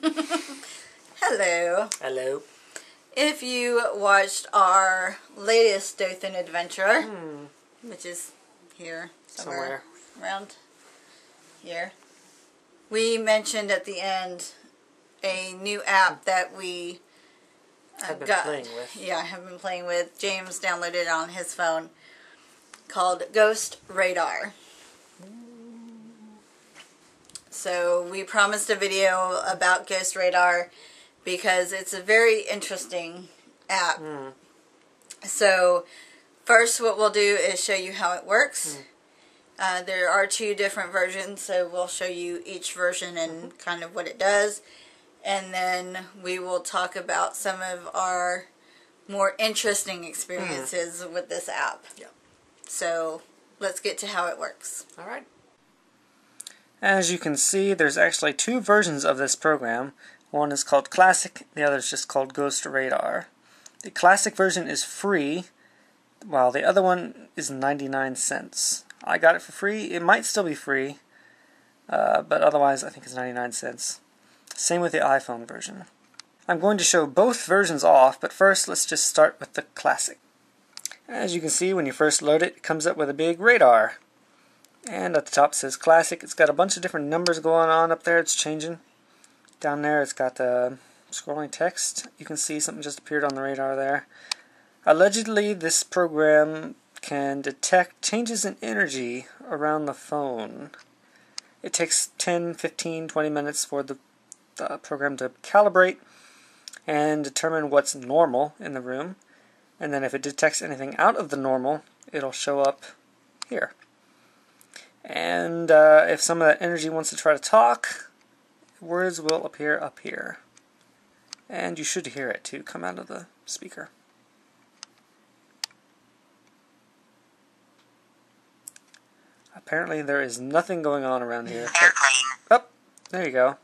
Hello. Hello. If you watched our latest Dothan adventure, which is here somewhere around here, we mentioned at the end a new app that we I've been playing with. Yeah, I have been playing with. James downloaded it on his phone, called Ghost Radar. So we promised a video about Ghost Radar because it's a very interesting app. So first what we'll do is show you how it works. There are two different versions, so we'll show you each version and kind of what it does. And then we will talk about some of our more interesting experiences with this app. So let's get to how it works. Alright. As you can see, there's actually two versions of this program. One is called Classic, the other is just called Ghost Radar. The Classic version is free, while the other one is 99 cents. I got it for free. It might still be free, but otherwise I think it's 99 cents. Same with the iPhone version. I'm going to show both versions off, but first let's just start with the Classic. As you can see, when you first load it, it comes up with a big radar. And at the top it says Classic. It's got a bunch of different numbers going on up there. It's changing. Down there it's got the scrolling text. You can see something just appeared on the radar there. Allegedly, this program can detect changes in energy around the phone. It takes 10, 15, 20 minutes for the program to calibrate and determine what's normal in the room. And then if it detects anything out of the normal, it'll show up here. And if some of that energy wants to try to talk, words will appear up here. And you should hear it too come out of the speaker. Apparently there is nothing going on around here. Airplane. Oh, there you go.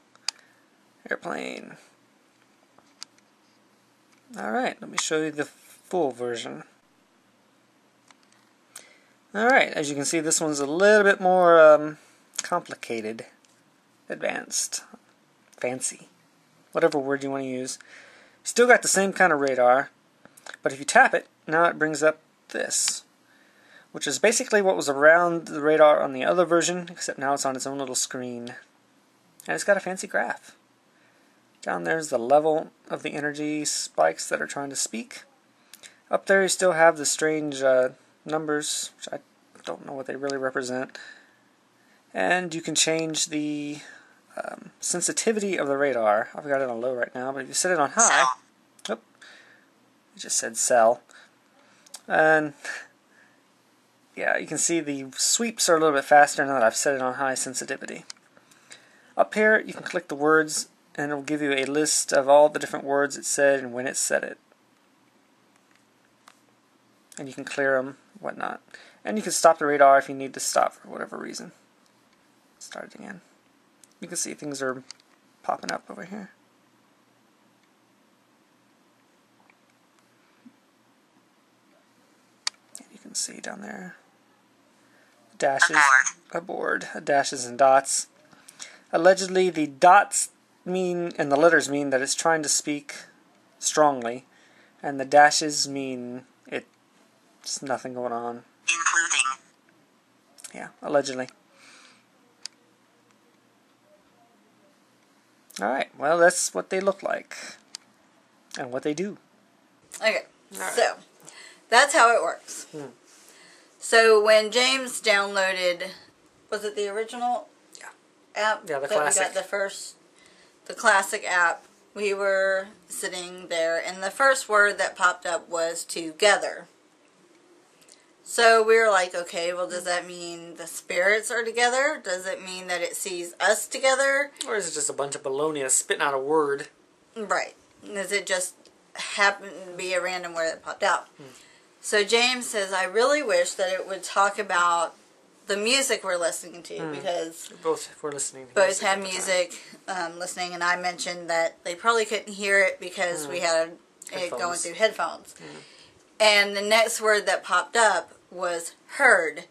Airplane. Alright, let me show you the full version. Alright, as you can see, this one's a little bit more complicated, advanced, fancy, whatever word you want to use. Still got the same kind of radar, but if you tap it, now it brings up this, which is basically what was around the radar on the other version, except now it's on its own little screen. And it's got a fancy graph. Down there's the level of the energy spikes that are trying to speak. Up there you still have the strange numbers, which I don't know what they really represent. And you can change the sensitivity of the radar. I've got it on low right now, but if you set it on high, it just said cell. And yeah, you can see the sweeps are a little bit faster now that I've set it on high sensitivity. Up here you can click the words and it will give you a list of all the different words it said and when it said it. And you can clear them, whatnot. And you can stop the radar if you need to stop for whatever reason. Start it again. You can see things are popping up over here. And you can see down there dashes, aboard, dashes and dots. Allegedly, the dots mean and the letters mean that it's trying to speak strongly, and the dashes mean it's nothing going on. Including. Yeah, allegedly. Alright, well, that's what they look like. And what they do. Okay, so that's how it works. So when James downloaded, was it the original app? Yeah, the that Classic. We got the Classic app. We were sitting there, and the first word that popped up was together. So we were like, okay, well, does that mean the spirits are together? Does it mean that it sees us together? Or is it just a bunch of baloney spitting out a word? Right. Does it just happen to be a random word that popped out? So James says, I really wish that it would talk about the music we're listening to, because both were listening. Both had music listening, and I mentioned that they probably couldn't hear it because we had it going through headphones. And the next word that popped up was herd,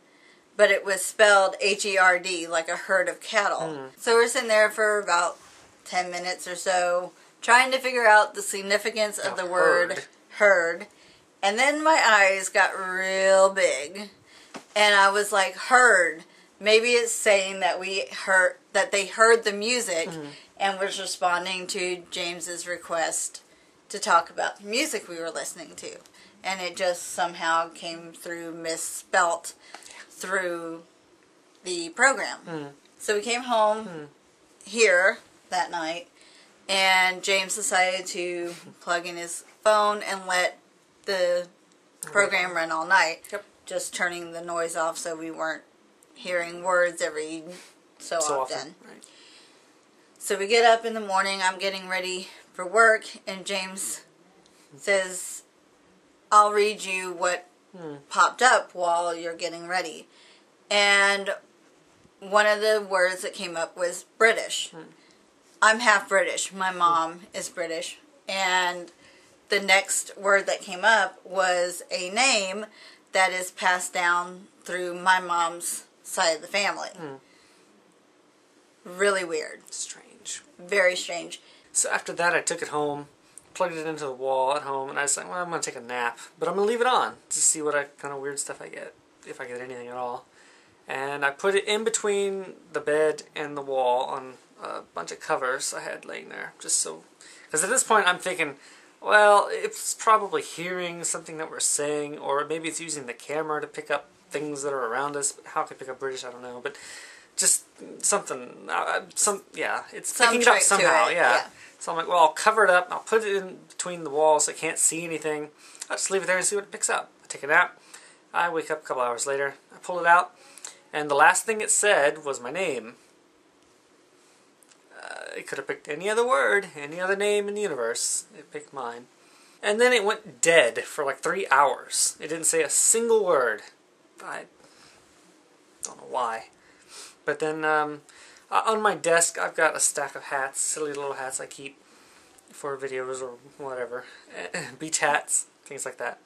but it was spelled H-E-R-D, like a herd of cattle. So we're sitting there for about 10 minutes or so trying to figure out the significance of the word heard. And then my eyes got real big. And I was like, heard. Maybe it's saying that they heard the music and was responding to James's request to talk about the music we were listening to. And it just somehow came through misspelt through the program. So we came home here that night, and James decided to plug in his phone and let the program run all night. Just turning the noise off so we weren't hearing words every so often. Right. So we get up in the morning, I'm getting ready for work, and James says, I'll read you what popped up while you're getting ready. And one of the words that came up was British. I'm half British. My mom is British. And the next word that came up was a name that is passed down through my mom's side of the family. Really weird. Strange. Very strange. So after that, I took it home, plugged it into the wall at home, and I was like, well, I'm going to take a nap. But I'm going to leave it on to see what kind of weird stuff I get, if I get anything at all. And I put it in between the bed and the wall on a bunch of covers I had laying there, just so... Because at this point, I'm thinking, well, it's probably hearing something that we're saying, or maybe it's using the camera to pick up things that are around us. How it could pick up British, I don't know, but just something, it's picking it up somehow, yeah. So I'm like, well, I'll cover it up, I'll put it in between the walls so I can't see anything. I'll just leave it there and see what it picks up. I take a nap, I wake up a couple hours later, I pull it out, and the last thing it said was my name. It could have picked any other word, any other name in the universe. It picked mine. And then it went dead for like 3 hours. It didn't say a single word. I don't know why. But then on my desk I've got a stack of hats, silly little hats I keep for videos or whatever. Beach hats, things like that.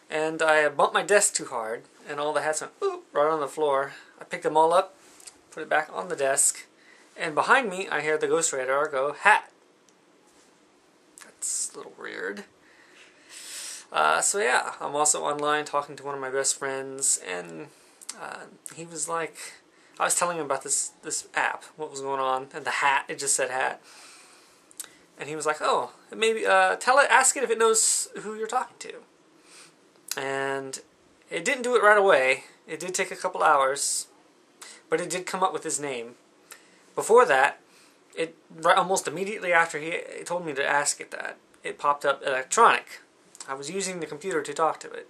And I bumped my desk too hard, and all the hats went boop, right on the floor. I picked them all up, put it back on the desk, and behind me I hear the Ghost Radar go, hat. That's a little weird. So yeah, I'm also online talking to one of my best friends, and he was like, I was telling him about this app, what was going on, and the hat, it just said hat. And he was like, oh, maybe, ask it if it knows who you're talking to. And it didn't do it right away. It did take a couple hours, but it did come up with his name. Before that, almost immediately after he told me to ask it that, it popped up electronic. I was using the computer to talk to it.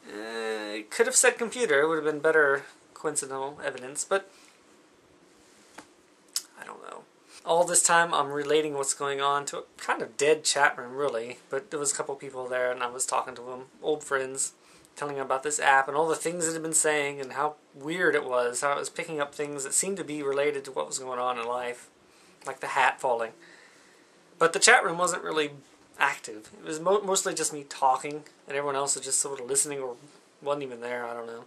It could have said computer, it would have been better coincidental evidence, but I don't know. All this time I'm relating what's going on to a kind of dead chat room, really, but there was a couple people there and I was talking to them, old friends, telling them about this app and all the things it had been saying and how weird it was, how it was picking up things that seemed to be related to what was going on in life, like the hat falling. But the chat room wasn't really active. It was mostly just me talking, and everyone else was just sort of listening or wasn't even there, I don't know.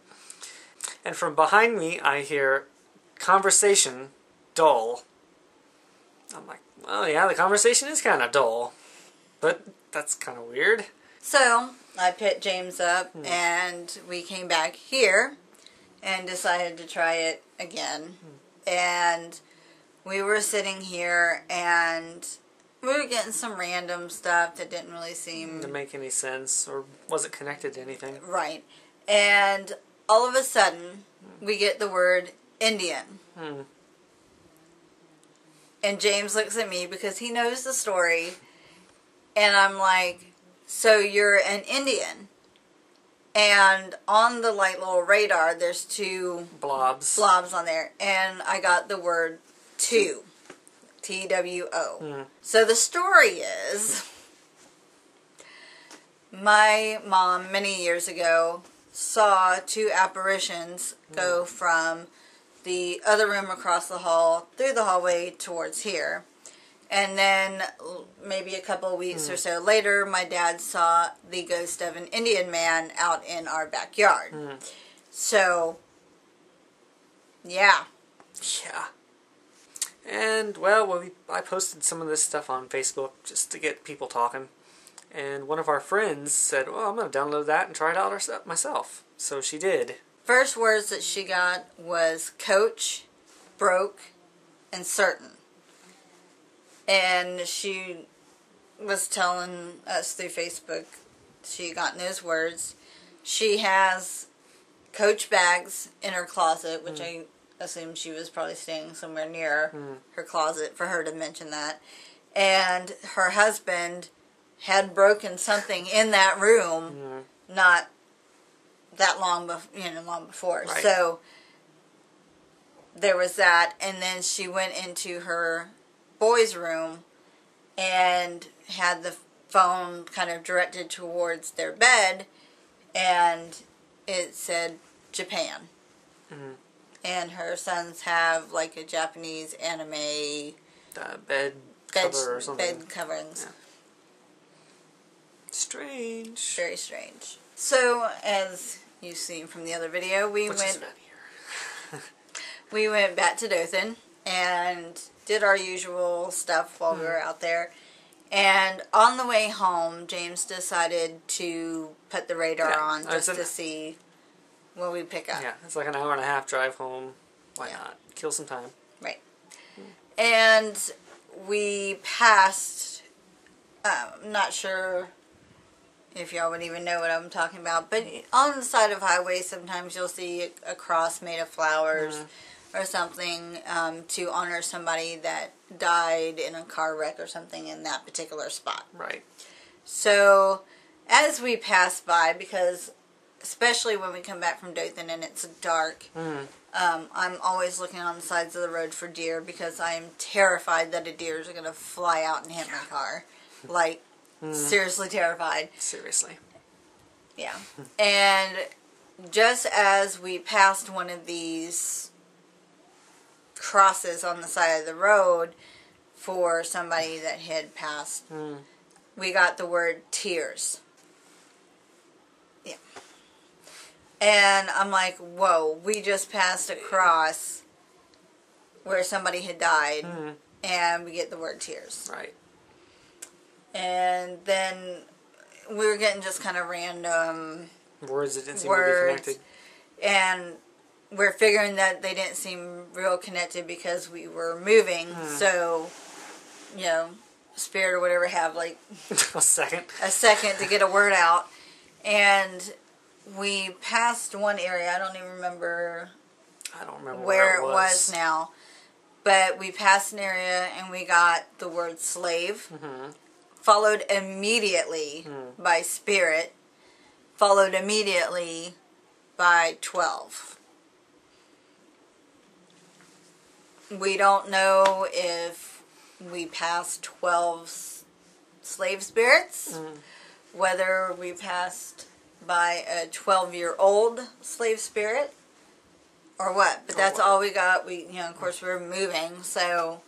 And from behind me I hear, conversation, dull. I'm like, well, yeah, the conversation is kind of dull, but that's kind of weird. So I picked James up, and we came back here and decided to try it again. And we were sitting here, and we were getting some random stuff that didn't really seem to make any sense, or wasn't connected to anything. Right. And all of a sudden, we get the word Indian. And James looks at me because he knows the story. And I'm like, so you're an Indian? And on the little radar, there's two blobs on there. And I got the word two. T-W-O. So the story is, my mom, many years ago, saw two apparitions go from the other room across the hall, through the hallway towards here. And then maybe a couple of weeks or so later, my dad saw the ghost of an Indian man out in our backyard. So, yeah. Yeah. And, well, I posted some of this stuff on Facebook just to get people talking. And one of our friends said, well, I'm going to download that and try it out myself. So she did. First words that she got was coach, broke, and certain. And she was telling us through Facebook she got those words. She has Coach bags in her closet, which I assume she was probably staying somewhere near her closet for her to mention that. And her husband had broken something in that room not that long, long before. Right. So there was that, and then she went into her boys' room and had the phone kind of directed towards their bed, and it said Japan. And her sons have like a Japanese anime bed cover or something. Bed coverings. Yeah. Strange. Very strange. So, as you've seen from the other video, we went back to Dothan and did our usual stuff while we were out there. And on the way home, James decided to put the radar on just to see what we pick up. Yeah, it's like an hour and a half drive home. Why not? Kill some time. Right. And we passed, I'm not sure if y'all would even know what I'm talking about, but on the side of highways sometimes you'll see a cross made of flowers or something to honor somebody that died in a car wreck or something in that particular spot. Right. So as we pass by, because especially when we come back from Dothan and it's dark, I'm always looking on the sides of the road for deer because I am terrified that a deer is going to fly out and hit my car. Like, seriously terrified. Seriously. Yeah. And just as we passed one of these crosses on the side of the road for somebody that had passed, we got the word tears. Yeah. And I'm like, whoa, we just passed a cross where somebody had died, and we get the word tears. Right. And then we were getting just kind of random words that didn't seem to be connected. And we're figuring that they didn't seem real connected because we were moving. So, Spirit or whatever have like a second to get a word out. And we passed one area. I don't even remember where it was now. But we passed an area and we got the word slave. Followed immediately by Spirit. Followed immediately by 12. We don't know if we passed 12 slave spirits. Whether we passed by a 12-year-old slave spirit. Or what. But that's all we got. We, of course we were moving. So.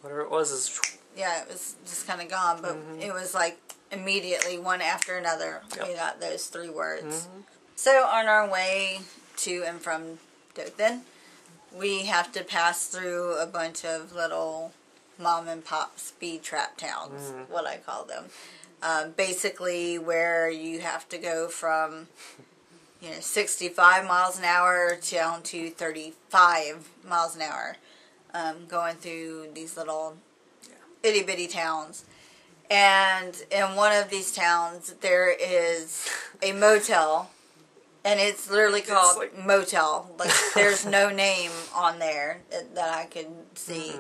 Whatever it was is. Yeah, it was just kind of gone, but it was like immediately, one after another, we got those 3 words. So on our way to and from Dothan, we have to pass through a bunch of little mom and pop speed trap towns, what I call them. Basically where you have to go from 65 miles an hour down to 35 miles an hour, going through these little itty-bitty towns. And in one of these towns there is a motel, and it's literally called motel. Like, there's no name on there that I could see.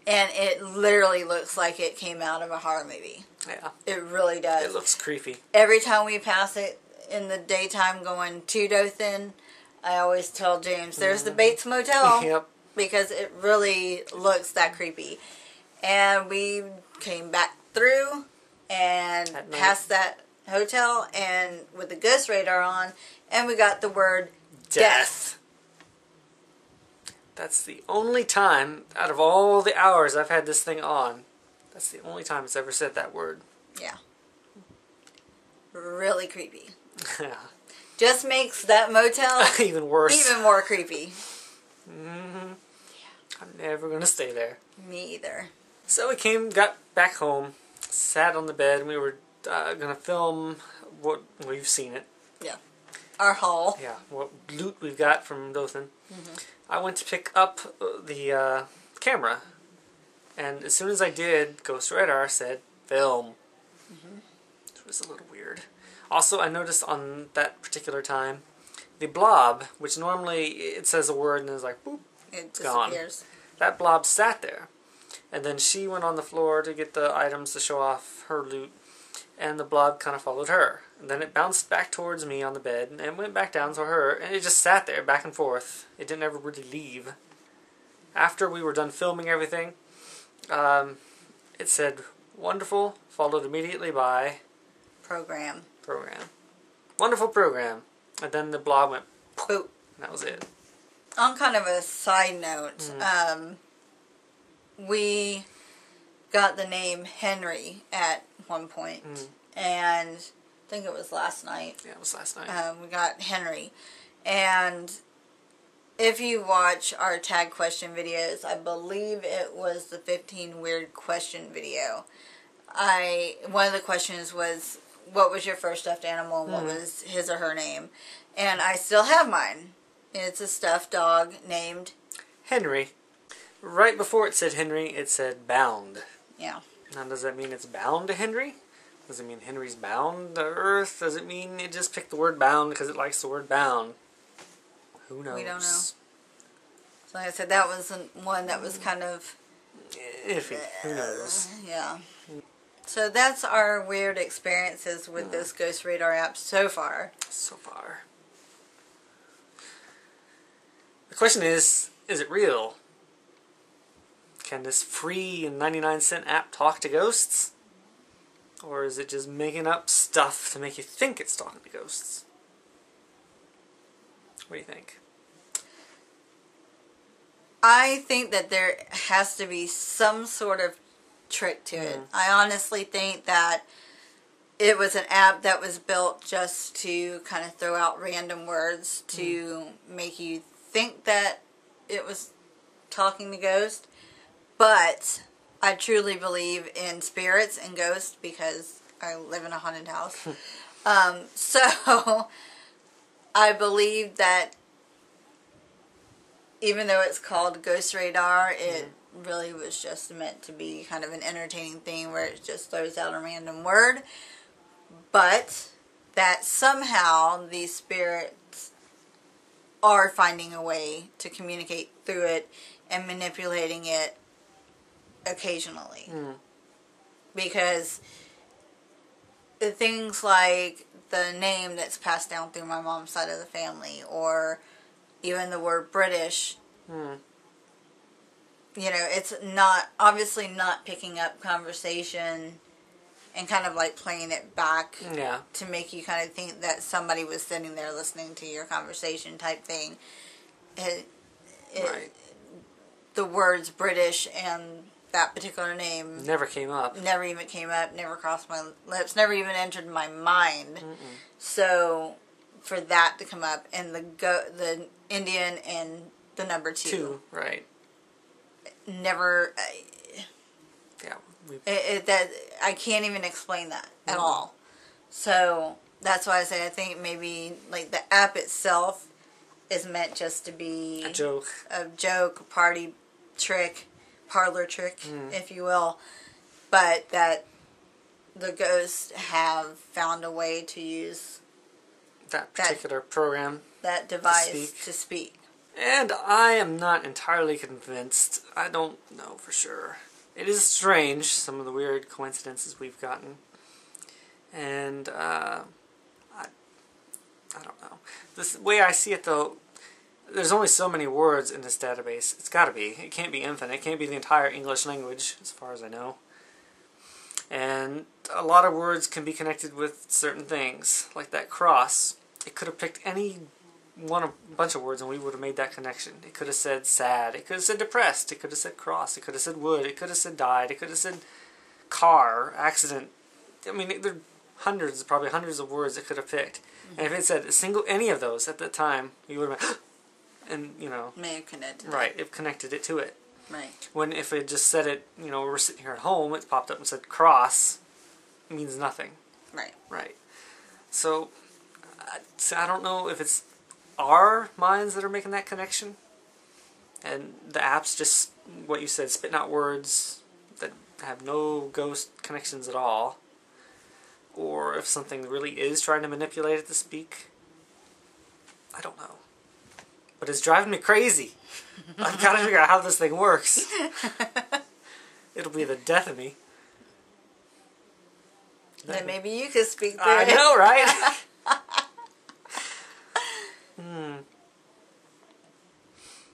And it literally looks like it came out of a horror movie. Yeah. It really does. It looks creepy. Every time we pass it in the daytime going to Dothan, I always tell James, there's the Bates Motel. Yep. Because it really looks that creepy. And we came back through and passed that hotel and with the ghost radar on, and we got the word death. That's the only time out of all the hours I've had this thing on, that's the only time it's ever said that word. Yeah. Really creepy. Yeah. Just makes that motel even worse. Even more creepy. I'm never going to stay there. Me either. So we got back home, sat on the bed, and we were going to film what we've seen it. Yeah. Our haul. Yeah, what loot we've got from Dothan. Mm-hmm. I went to pick up the camera, and as soon as I did, Ghost Radar said, film. Mm-hmm. It was a little weird. Also, I noticed on that particular time, the blob, which normally it says a word and is like, boop, It gone. disappears. That blob sat there. And then she went on the floor to get the items to show off her loot, and the blob kind of followed her. And then it bounced back towards me on the bed, and went back down to her, and it just sat there, back and forth. It didn't ever really leave. After we were done filming everything, it said, wonderful, followed immediately by... Program. Wonderful program. And then the blob went, Boop. And that was it. On kind of a side note, we got the name Henry at one point, and I think it was last night. Yeah, it was last night. We got Henry, and if you watch our tag question videos, I believe it was the 15 weird question video. One of the questions was, what was your first stuffed animal, and what was his or her name? And I still have mine. It's a stuffed dog named Henry. Right before it said Henry, it said bound. Yeah. Now, does that mean it's bound to Henry? Does it mean Henry's bound to Earth? Does it mean it just picked the word bound because it likes the word bound? Who knows? We don't know. So like I said, that was one that was kind of... iffy. Who knows? Yeah. So that's our weird experiences with this Ghost Radar app so far. So far. The question is it real? Can this free and 99-cent app talk to ghosts? Or is it just making up stuff to make you think it's talking to ghosts? What do you think? I think that there has to be some sort of trick to it. I honestly think that it was an app that was built just to kind of throw out random words to make you think that it was talking to ghosts. But I truly believe in spirits and ghosts because I live in a haunted house. So I believe that even though it's called Ghost Radar, it really was just meant to be kind of an entertaining thing where it just throws out a random word. But that somehow these spirits are finding a way to communicate through it and manipulating it occasionally. Because the things like the name that's passed down through my mom's side of the family, or even the word British, you know, it's not, obviously not picking up conversation and kind of like playing it back to make you kind of think that somebody was sitting there listening to your conversation type thing. Right. The words British and that particular name never came up. Never even came up, never crossed my lips, never even entered my mind. So for that to come up, and the Indian and the number two. Right. Never. Yeah. That I can't even explain that at all. So that's why I say I think maybe like the app itself is meant just to be a joke, a party trick, parlor trick, if you will. But that the ghosts have found a way to use that particular program, that device to speak. And I am not entirely convinced. I don't know for sure. It is strange, some of the weird coincidences we've gotten. And I don't know. The way I see it, though, there's only so many words in this database. It's got to be. It can't be infinite. It can't be the entire English language, as far as I know. And a lot of words can be connected with certain things, like that cross. It could have picked any a bunch of words and we would have made that connection. It could have said sad. It could have said depressed. It could have said cross. It could have said wood. It could have said died. It could have said car, accident. I mean, there are hundreds, probably hundreds of words it could have picked. And if it said any of those at that time, we would have been, and, you know. May have connected right, it connected it to it. Right. When if it just said it, we're sitting here at home, it popped up and said cross, it means nothing. Right. Right. So I don't know if it's our minds that are making that connection, and the app's just what you said, spitting out words that have no ghost connections at all, or if something really is trying to manipulate it to speak. I don't know. But it's driving me crazy. I've got to figure out how this thing works. It'll be the death of me. Then maybe you could speak through I it. know, right?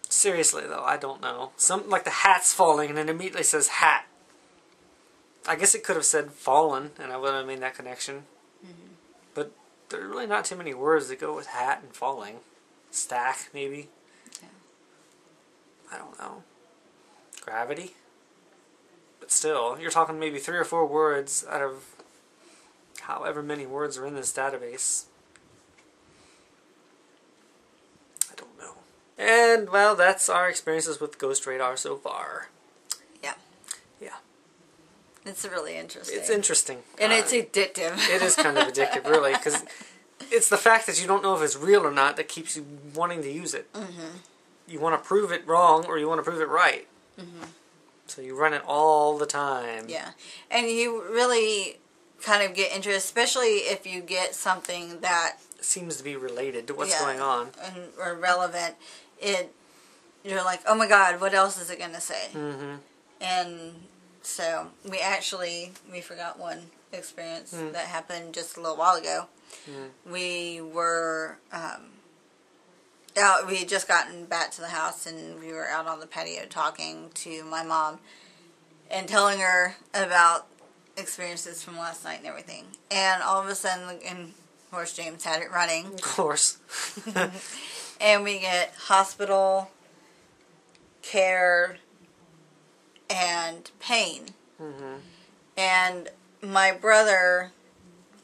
Seriously, though, I don't know. Something like the hat's falling, and it immediately says hat. I guess it could have said fallen, and I wouldn't have made that connection. But there are really not too many words that go with hat and falling. Stack, maybe. Yeah. I don't know. Gravity. But still, you're talking maybe 3 or 4 words out of however many words are in this database. I don't know. And, well, that's our experiences with Ghost Radar so far. Yeah. Yeah. It's really interesting. It's interesting. And it's addictive. It is kind of addictive, really, because it's the fact that you don't know if it's real or not that keeps you wanting to use it. Mm-hmm. You want to prove it wrong or you want to prove it right. Mm-hmm. So you run it all the time. Yeah. And you really kind of get into it, especially if you get something that seems to be related to what's going on. Or relevant. You're like, oh my God, what else is it going to say? Mm-hmm. And so we forgot one experience that happened just a little while ago. We were we had just gotten back to the house, and we were out on the patio talking to my mom and telling her about experiences from last night and everything. And all of a sudden, and of course James had it running. Of course. And we get hospital, care, and pain. Mm-hmm. And my brother,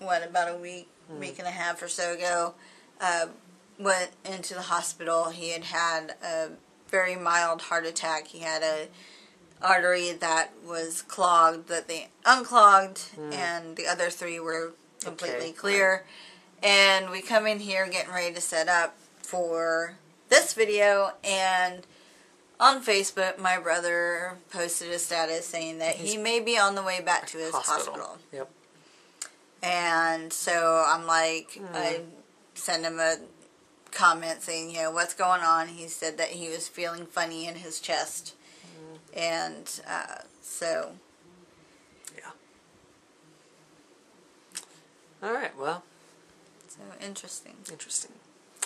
about a week and a half or so ago, went into the hospital. He had a very mild heart attack. He had a artery that was clogged that they unclogged, and the other 3 were completely clear. And we come in here getting ready to set up for this video, and on Facebook, my brother posted a status saying that he may be on the way back to his hospital. Yep. And so I'm like, I sent him a comment saying, what's going on? He said that he was feeling funny in his chest. And so. Yeah. Alright, well. So interesting. Interesting.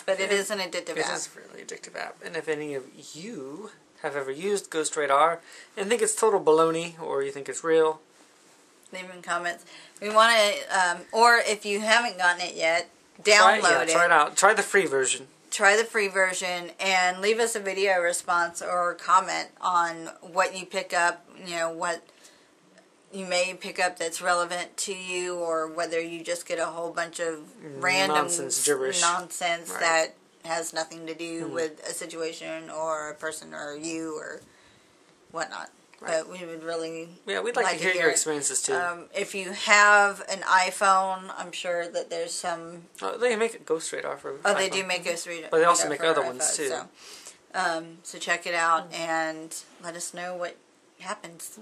But it is an addictive app. It is a really addictive app. And if any of you have ever used Ghost Radar and think it's total baloney, or you think it's real, leave in comments. We want to, or if you haven't gotten it yet, download it. Try it out. Try the free version. Try the free version and leave us a video response or comment on what you pick up, what you may pick up that's relevant to you, or whether you just get a whole bunch of random nonsense gibberish that has nothing to do with a situation or a person or you or whatnot. Right. But we would really we'd like to hear your experiences too. If you have an iPhone, I'm sure that there's some. Oh, they make a Ghost Radar for. Oh, they do make Ghost Radar, but they also make other ones too. So check it out and let us know what happens.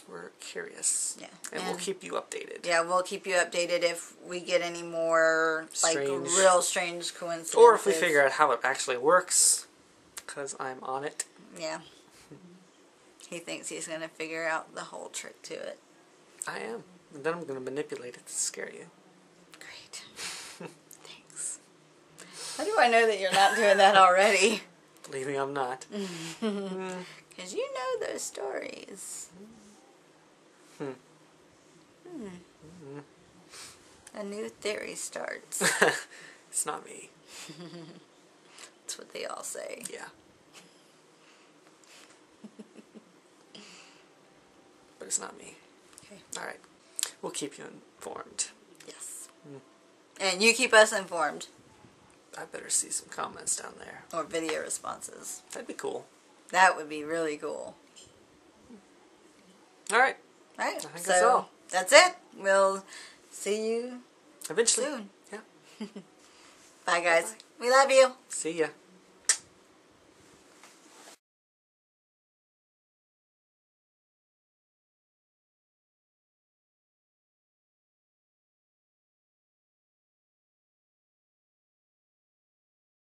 We're curious. Yeah, and we'll keep you updated. Yeah, we'll keep you updated if we get any more real strange coincidences, or if we figure out how it actually works. Because I'm on it. Yeah. He thinks he's going to figure out the whole trick to it. I am. And then I'm going to manipulate it to scare you. Great. Thanks. How do I know that you're not doing that already? Believe me, I'm not. Because you know those stories. A new theory starts. It's not me. That's what they all say. Yeah. But it's not me. Okay. Alright. We'll keep you informed. Yes. And you keep us informed. I better see some comments down there. Or video responses. That'd be cool. That would be really cool. Alright. Alright, I think so that's all. that's it. We'll see you Eventually. soon. Yeah. Bye, guys. Bye-bye. We love you. See ya.